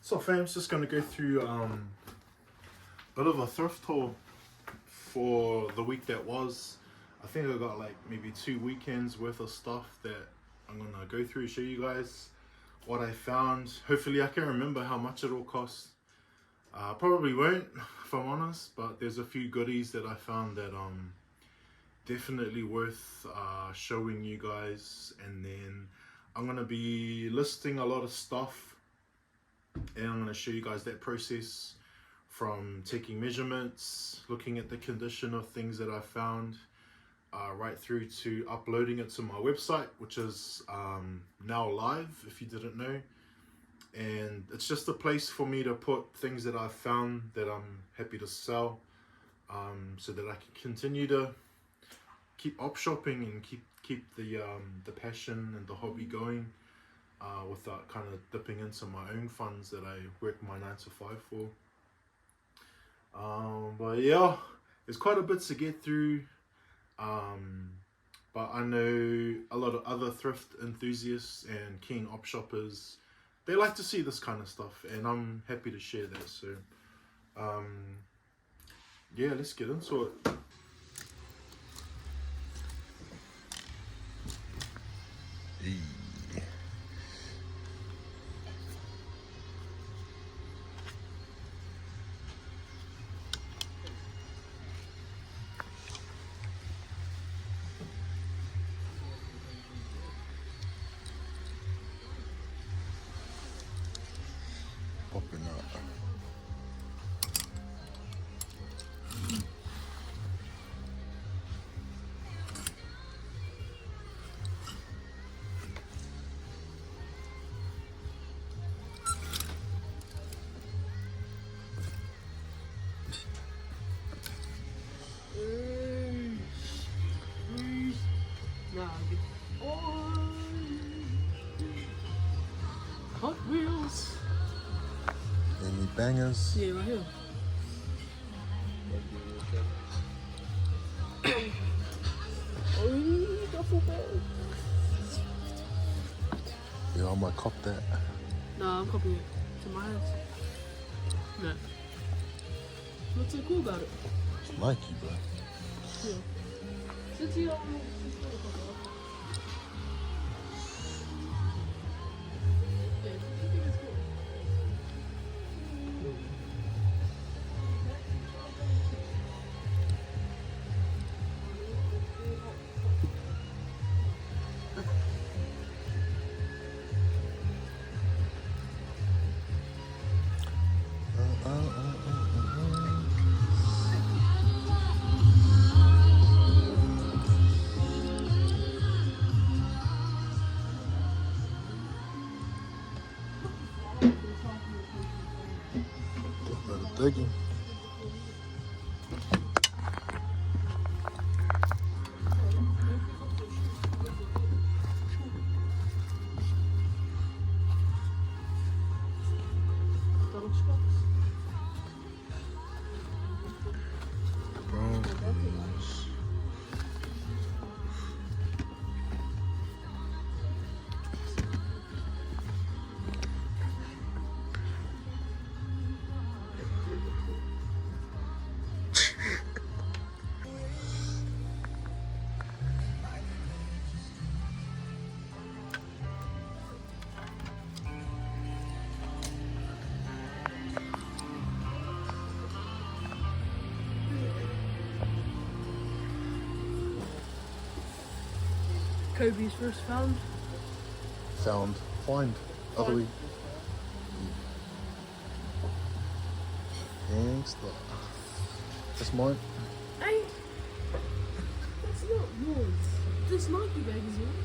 So fam, just gonna go through a bit of a thrift haul for the week that was. I think I got like maybe 2 weekends worth of stuff that I'm gonna go through, show you guys what I found. Hopefully I can remember how much it all cost. Probably won't, if I'm honest, but there's a few goodies that I found that definitely worth showing you guys. And then I'm gonna be listing a lot of stuff, and I'm gonna show you guys that process from taking measurements, looking at the condition of things that I found, right through to uploading it to my website, which is now live, if you didn't know. And it's just a place for me to put things that I've found that I'm happy to sell, so that I can continue to keep op shopping and keep the passion and the hobby going, without kind of dipping into my own funds that I work my 9 to 5 for. But yeah, there's quite a bit to get through, but I know a lot of other thrift enthusiasts and keen op shoppers, they like to see this kind of stuff, and I'm happy to share that. So yeah, let's get into it. Popping up. Hot Wheels. Any bangers? Yeah, right here. Oh, duffel bag. Yeah, I might cop that. Nah, I'm copying it to my house. Nah. What's so cool about it? It's Nike, bro. Yeah. Since you don't know. Better digging. Broncos. Kobe's first found. Found. Find. Other way. Gangsta. That's mine. Hey! That's not yours. This Nike bag is yours.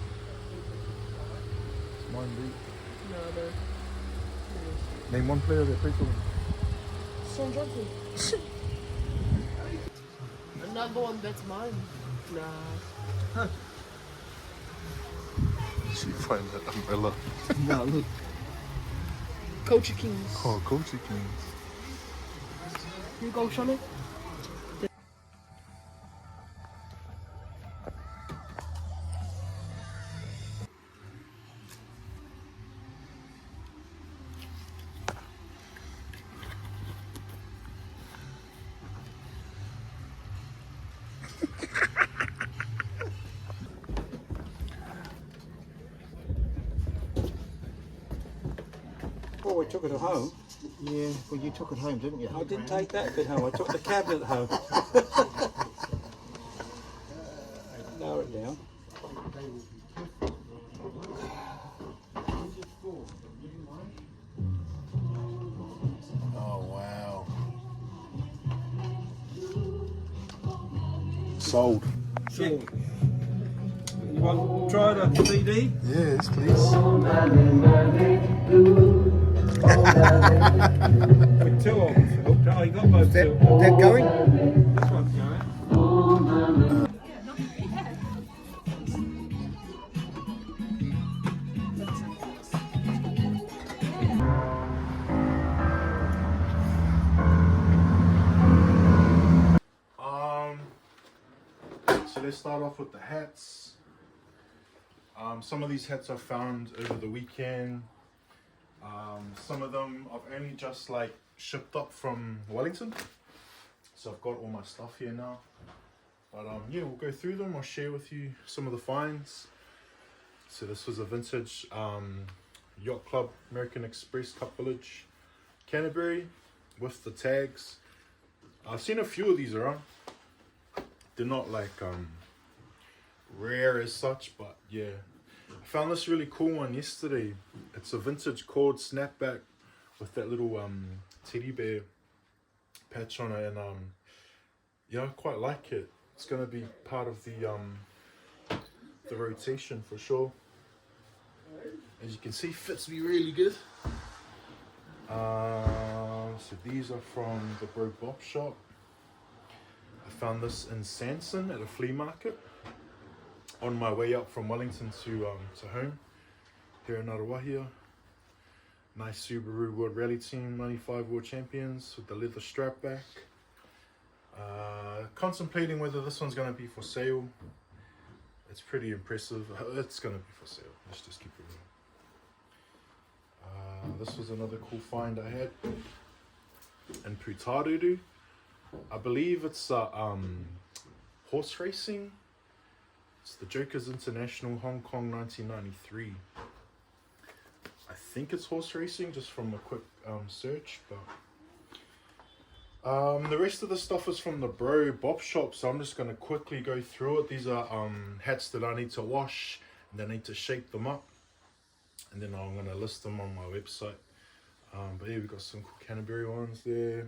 It's mine, dude. No, no. Name one player that played for him. Sean Johnson. Another one that's mine. Nah. She find that umbrella. Nah, look. Culture Kings. Oh, Culture Kings. You go, Shonny. Oh, I took it home. Yeah, well, you took it home, didn't you? I didn't take that bit home. I took the cabinet home. Lower it down. Oh wow. Sold. You want to try the CD? Yes, please. With two of them hooked. Oh, you got both two. That going? This one's going. So let's start off with the hats. Some of these hats I found over the weekend. Some of them I've only just like shipped up from Wellington. So I've got all my stuff here now. But yeah, we'll go through them. I'll share with you some of the finds. So this was a vintage Yacht Club American Express Cup Village Canterbury with the tags. I've seen a few of these around. They're not like rare as such, but yeah. I found this really cool one yesterday. It's a vintage cord snapback with that little teddy bear patch on it, and yeah, I quite like it. It's gonna be part of the rotation for sure. As you can see, fits me really good. So these are from the Bro Bob shop. I found this in Sanson at a flea market on my way up from Wellington to home here in Arawahia. Nice Subaru World Rally Team 95 World Champions with the leather strap back. Contemplating whether this one's going to be for sale. It's pretty impressive. It's going to be for sale. Let's just keep it real. This was another cool find I had in Putarudu. I believe it's horse racing. It's the Jokers International Hong Kong 1993. I think it's horse racing just from a quick search, but the rest of the stuff is from the Bro Bob shop, so I'm just going to quickly go through it. These are hats that I need to wash and then I need to shape them up, and then I'm going to list them on my website. But yeah, we've got some cool Canterbury ones there.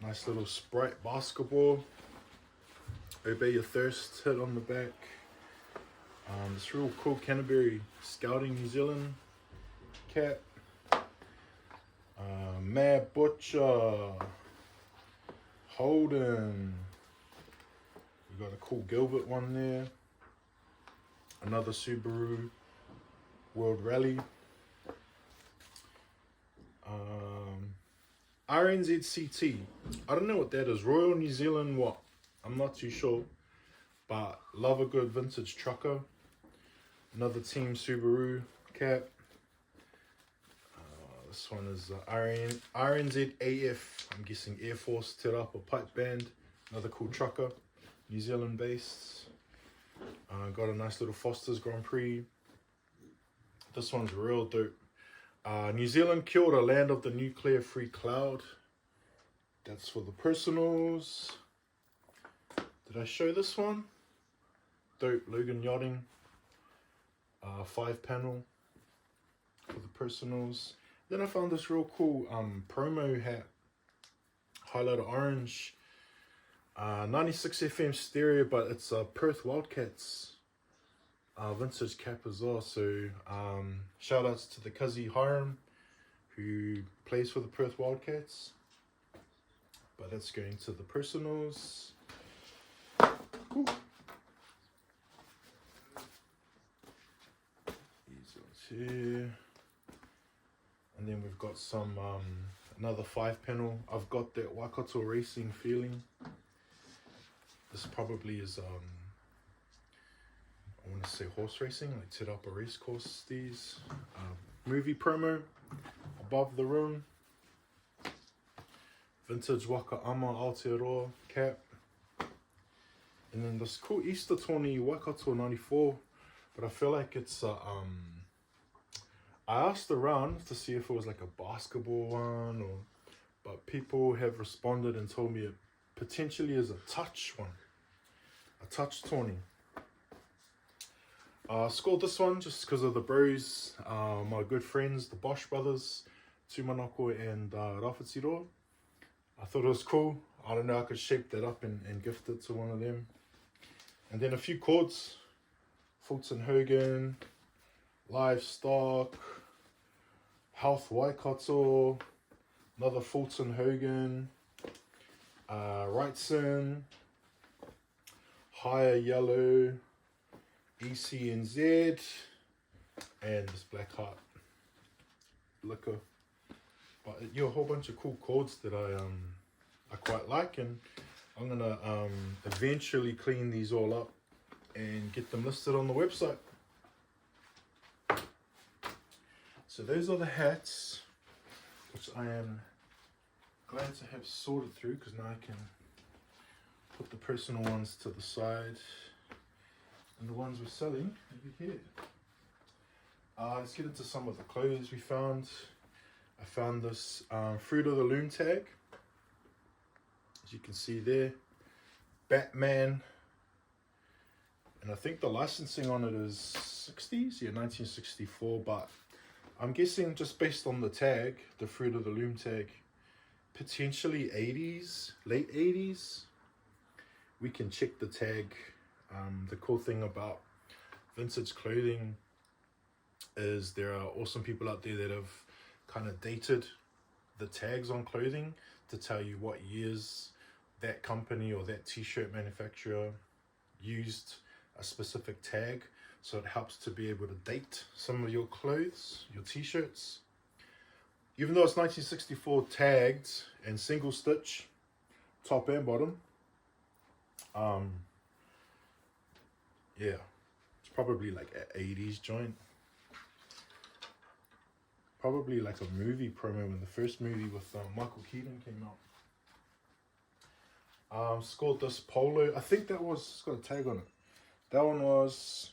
Nice little Sprite basketball. Obey Your Thirst hit on the back. This real cool Canterbury Scouting New Zealand cap. Mad Butcher. Holden. We got a cool Gilbert one there. Another Subaru World Rally. RNZCT. I don't know what that is. Royal New Zealand what? I'm not too sure. But love a good vintage trucker. Another Team Subaru cap. This one is RNZAF. I'm guessing Air Force Te Rapa pipe band. Another cool trucker. New Zealand based. Got a nice little Foster's Grand Prix. This one's real dope. New Zealand Kia ora, land of the nuclear free cloud. That's for the personals. Did I show this one? Dope Logan Yachting. 5-panel for the personals. Then I found this real cool promo hat. Highlighter orange. 96 FM stereo, but it's a Perth Wildcats vintage cap as well. So shout outs to the Cuzzy Hiram who plays for the Perth Wildcats. But that's going to the personals. Cool. These ones here. And then we've got some another 5-panel. I've got that Waikato racing feeling. This probably is I want to say horse racing, like Te Rapa race course. These movie promo above the rim. Vintage Waka Ama Aotearoa cap. And then this cool Easter Tawny Waikato 94, but I feel like it's a I asked around to see if it was like a basketball one, but people have responded and told me it potentially is a touch one, a touch tawny. I scored this one just because of the bros, my good friends, the Bosch brothers, Tumanako and Rafatiro. I thought it was cool. I don't know, I could shape that up and gift it to one of them. And then a few chords, Fulton Hogan, Livestock, Health Waikato, another Fulton Hogan, Wrightson, Higher Yellow, ECNZ, and this Black Heart liquor. But a whole bunch of cool chords that I quite like, and I'm gonna eventually clean these all up and get them listed on the website. So those are the hats, which I am glad to have sorted through, because now I can put the personal ones to the side and the ones we're selling over here. Let's get into some of the clothes we found. I found this Fruit of the Loom tag, as you can see there, Batman, and I think the licensing on it is 60s, yeah, 1964, but I'm guessing just based on the tag, the Fruit of the Loom tag, potentially 80s, late 80s. We can check the tag. The cool thing about vintage clothing is there are awesome people out there that have kind of dated the tags on clothing to tell you what years that company or that t-shirt manufacturer used a specific tag, so it helps to be able to date some of your clothes, your t-shirts. Even though it's 1964 tagged and single stitch, top and bottom, yeah, it's probably like an 80s joint. Probably like a movie promo when the first movie with Michael Keaton came out. Scored this polo. I think that was, it's got a tag on it. That one was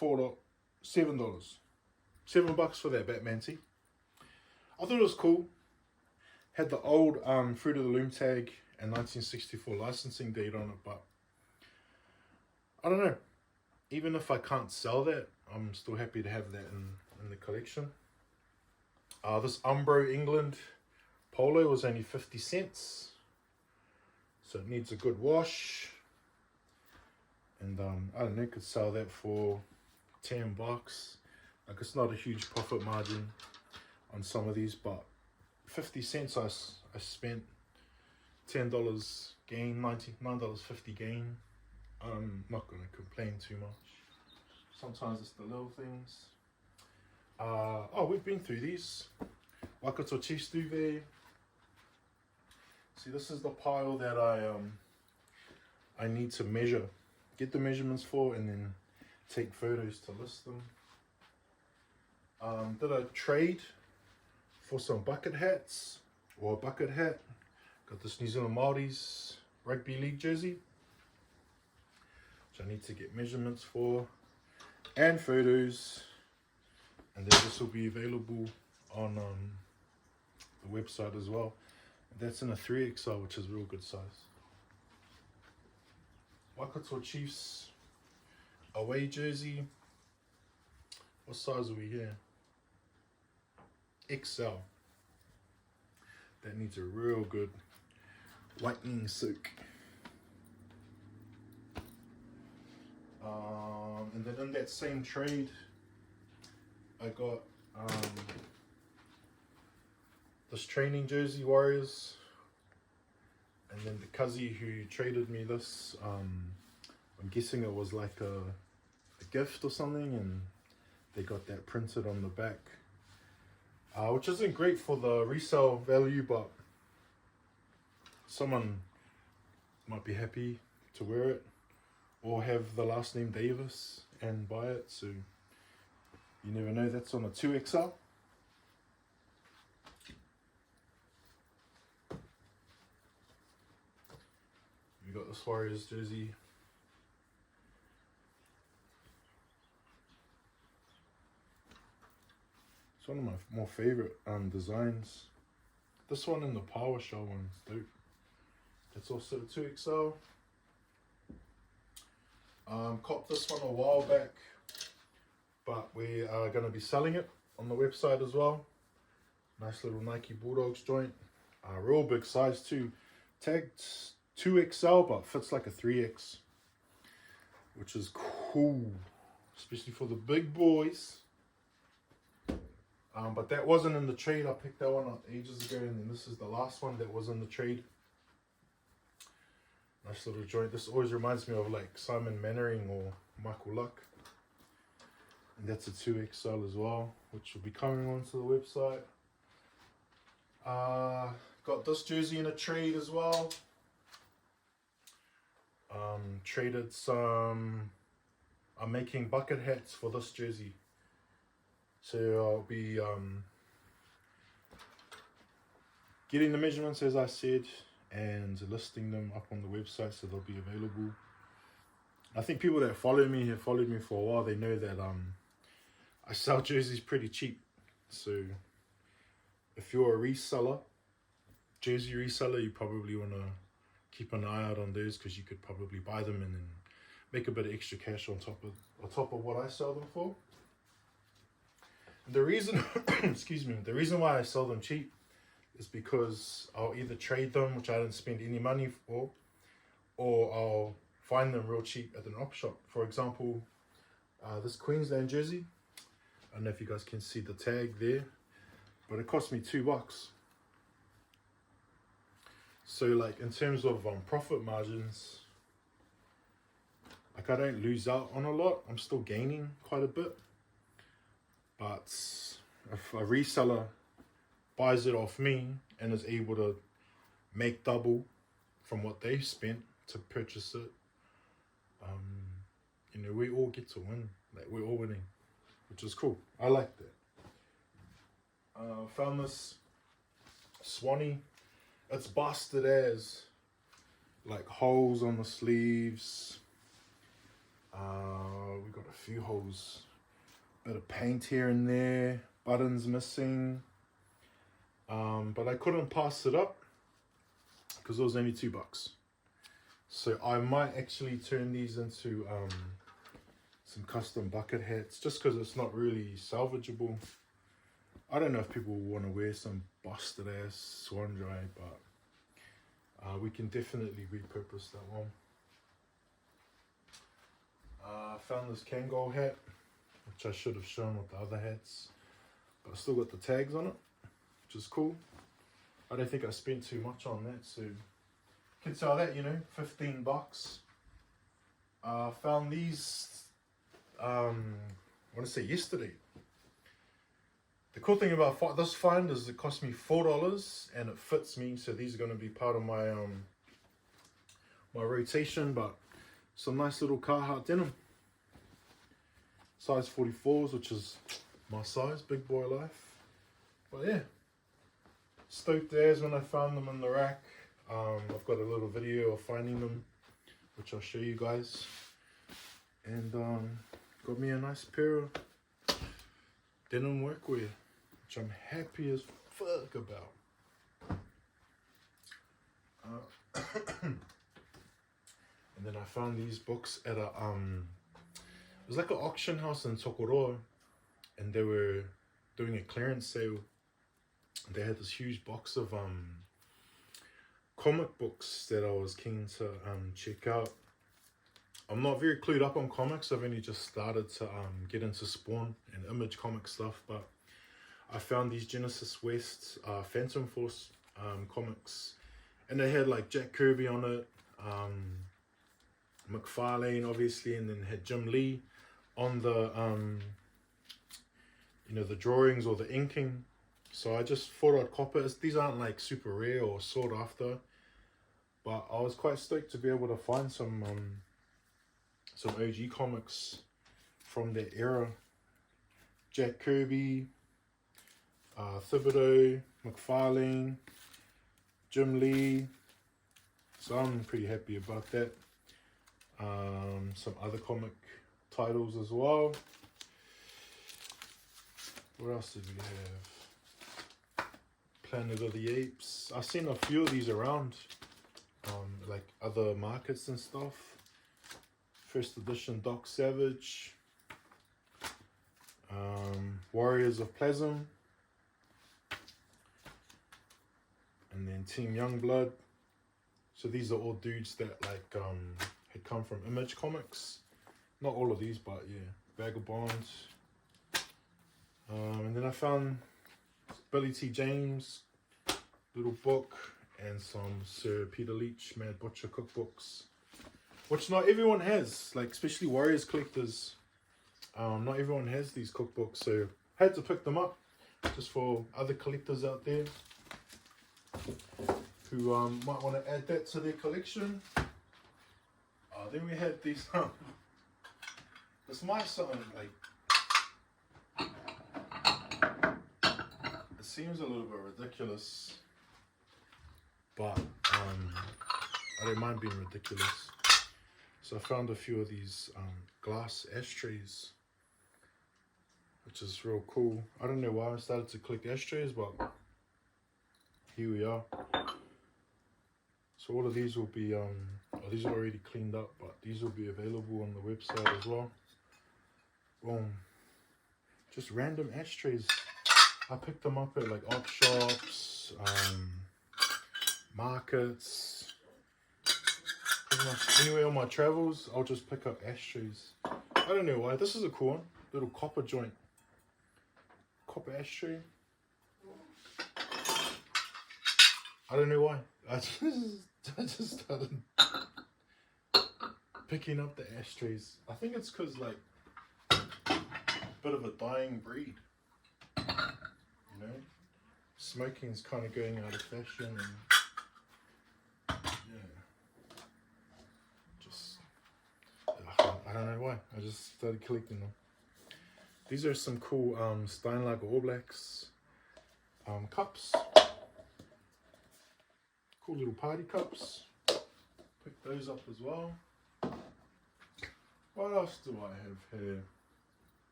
$7. $7 for that Batman tee. I thought it was cool. Had the old Fruit of the Loom tag and 1964 licensing date on it, but I don't know. Even if I can't sell that, I'm still happy to have that in the collection. This Umbro England polo was only 50 cents, so it needs a good wash. And I don't know, could sell that for $10. Like, it's not a huge profit margin on some of these, but 50 cents I spent, $10 gain, $9.50 gain. I'm not going to complain too much. Sometimes it's the little things. Oh, we've been through these. Waikato Chiefs duvet. See, this is the pile that I need to measure, get the measurements for, and then take photos to list them. Did a trade for some bucket hats, or a bucket hat. Got this New Zealand Māoris rugby league jersey, which I need to get measurements for, and photos. And then this will be available on the website as well. That's in a 3XL, which is real good size. Waikato Chiefs away jersey. What size are we here? XL. That needs a real good whitening soak. And then in that same trade, I got this training jersey, Warriors, and then the Kazi who traded me this, I'm guessing it was like a gift or something, and they got that printed on the back, which isn't great for the resale value, but someone might be happy to wear it or have the last name Davis and buy it, so you never know. That's on a 2XL. We got this Warriors jersey. It's one of my more favorite designs. This one and the Power Show one's dope. It's also 2XL. Copped this one a while back, but we are going to be selling it on the website as well. Nice little Nike Bulldogs joint. Real big size too. Tagged 2XL, but fits like a 3X, which is cool, especially for the big boys. But that wasn't in the trade. I picked that one up ages ago, and then this is the last one that was in the trade. Nice little joint. This always reminds me of like Simon Mannering or Michael Luck. And that's a 2XL as well, which will be coming onto the website. Got this jersey in a trade as well. Traded some. I'm making bucket hats for this jersey, so I'll be getting the measurements as I said and listing them up on the website, so they'll be available. I think people that follow me have followed me for a while. They know that I sell jerseys pretty cheap, so if you're a reseller, jersey reseller, you probably want to keep an eye out on those, because you could probably buy them and then make a bit of extra cash on top of what I sell them for. And the reason excuse me, the reason why I sell them cheap is because I'll either trade them, which I didn't spend any money for, or I'll find them real cheap at an op shop. For example, this Queensland jersey, I don't know if you guys can see the tag there, but it cost me $2. So like in terms of profit margins, like I don't lose out on a lot. I'm still gaining quite a bit. But if a reseller buys it off me and is able to make double from what they've spent to purchase it, you know, we all get to win. Like we're all winning, which is cool. I like that. Found this Swanee. It's busted as, like holes on the sleeves. We got a few holes, bit of paint here and there, buttons missing. But I couldn't pass it up because it was only $2. So I might actually turn these into some custom bucket hats, just because it's not really salvageable. I don't know if people want to wear some busted ass swan dry, but we can definitely repurpose that one. I found this Kangol hat, which I should have shown with the other hats, but I still got the tags on it, which is cool. I don't think I spent too much on that, so you can tell that, you know, $15. Found these, I want to say yesterday. The cool thing about this find is it cost me $4 and it fits me, so these are going to be part of my my rotation. But some nice little Carhartt denim, size 44s, which is my size, big boy life. But yeah, stoked as when I found them in the rack. I've got a little video of finding them, which I'll show you guys. And got me a nice pair of denim workwear, which I'm happy as fuck about. And then I found these books at a it was like an auction house in Tokoroa, and they were doing a clearance sale. They had this huge box of comic books that I was keen to check out. I'm not very clued up on comics. I've only just started to get into Spawn and Image comic stuff, but I found these Genesis West Phantom Force comics, and they had like Jack Kirby on it, McFarlane obviously, and then had Jim Lee on the you know, the drawings or the inking. So I just thought I'd cop it. These aren't like super rare or sought after, but I was quite stoked to be able to find some OG comics from that era. Jack Kirby, Thibodeau, McFarlane, Jim Lee. So I'm pretty happy about that. Some other comic titles as well. What else did we have? Planet of the Apes. I've seen a few of these around, like other markets and stuff. First edition Doc Savage. Warriors of Plasm. And then Team Youngblood. So these are all dudes that like had come from Image Comics. Not all of these, but yeah, Vagabonds. And then I found Billy T. James little book and some Sir Peter Leach Mad Butcher cookbooks, which not everyone has, like especially Warriors collectors. Not everyone has these cookbooks, so I had to pick them up just for other collectors out there who might want to add that to their collection. Then we had these. This might sound like it seems a little bit ridiculous, but I don't mind being ridiculous. So I found a few of these glass ashtrays, which is real cool. I don't know why I started to collect ashtrays, but here we are. So all of these will be, these are already cleaned up, but these will be available on the website as well. Boom. Just random ashtrays. I picked them up at like op shops, markets. Pretty much anywhere on my travels, I'll just pick up ashtrays. I don't know why. This is a cool one. Little copper joint. Copper ashtray. I don't know why. I just started picking up the ashtrays. I think it's because like a bit of a dying breed. You know, smoking's kind of going out of fashion, and yeah, just I don't know why. I just started collecting them. These are some cool Steinlager All Blacks cups. Cool little party cups. Pick those up as well. What else do I have here?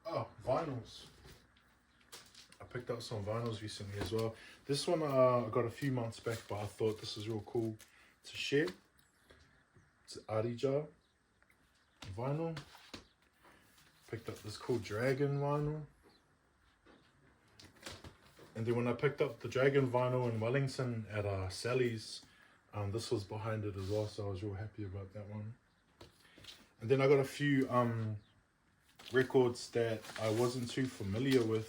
Oh, vinyls. I picked up some vinyls recently as well. This one I got a few months back, but I thought this is real cool to share. It's Arija vinyl. Picked up this cool Dragon vinyl. And then when I picked up the Dragon vinyl in Wellington at Sally's, this was behind it as well, so I was real happy about that one. And then I got a few records that I wasn't too familiar with,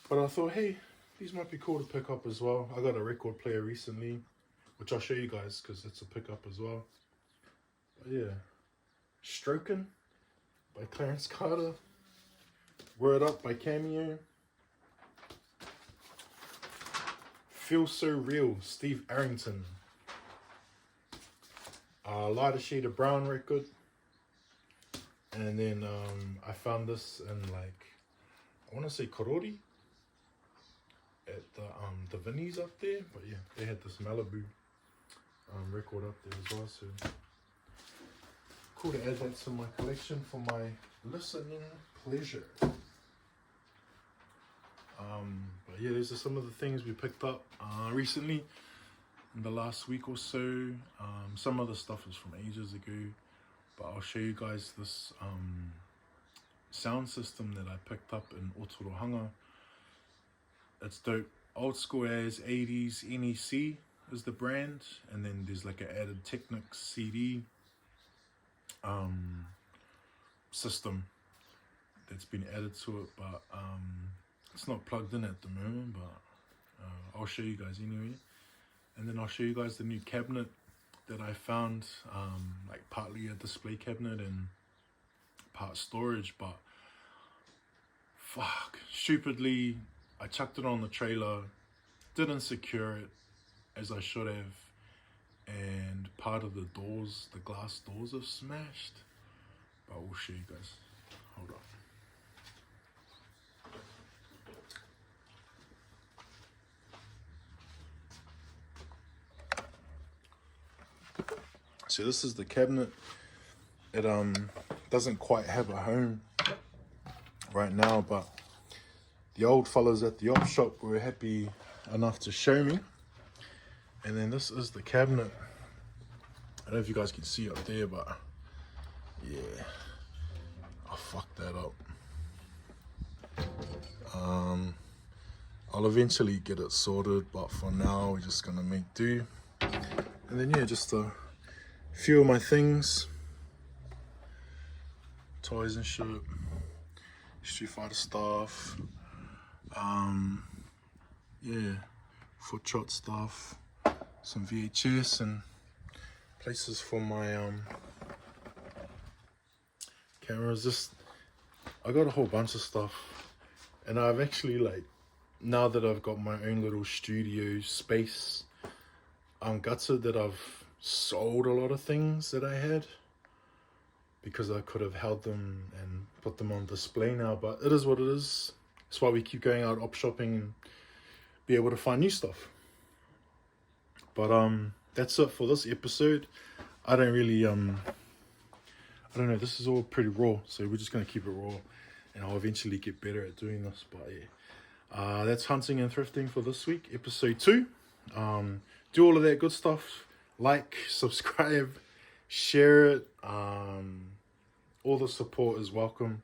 but I thought, hey, these might be cool to pick up as well. I got a record player recently, which I'll show you guys because it's a pickup as well. But yeah, Strokin' by Clarence Carter, Word Up by Cameo, Feel So Real, Steve Arrington, Lighter Shade of Brown record, and then I found this in like, I want to say Korori, at the Vinnies up there, but yeah, they had this Malibu record up there as well, so cool to add that to my collection for my listening pleasure. But yeah, these are some of the things we picked up recently in the last week or so. Some of the stuff is from ages ago, but I'll show you guys this sound system that I picked up in Otorohanga. It's dope. Old school as 80s NEC is the brand, and then there's like an added Technics CD system that's been added to it, but it's not plugged in at the moment, but I'll show you guys anyway. And then I'll show you guys the new cabinet that I found, like partly a display cabinet and part storage, but fuck, stupidly I chucked it on the trailer, didn't secure it as I should have, and part of the doors, the glass doors, have smashed. But I will show you guys. Hold on. So this is the cabinet. It doesn't quite have a home right now, but the old fellas at the op shop were happy enough to show me. And then this is the cabinet. I don't know if you guys can see up there, but yeah, I fucked that up. I'll eventually get it sorted, but for now we're just gonna make do. And then yeah, just a few of my things, toys and shit, Street Fighter stuff, yeah, foot shot stuff, some VHS, and places for my cameras. Just I got a whole bunch of stuff, and I've actually, like, now that I've got my own little studio space, I'm gutted that I've sold a lot of things that I had, because I could have held them and put them on display now, but it is what it is. That's why we keep going out op shopping and be able to find new stuff. But that's it for this episode. I don't really I don't know, this is all pretty raw, so we're just gonna keep it raw, and I'll eventually get better at doing this. But yeah, that's hunting and thrifting for this week, episode 2. Do all of that good stuff. Like, subscribe, share it. All the support is welcome.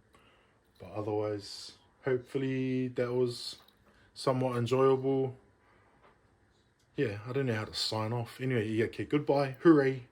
But otherwise, hopefully that was somewhat enjoyable. Yeah, I don't know how to sign off. Anyway, yeah, okay, goodbye, hooray.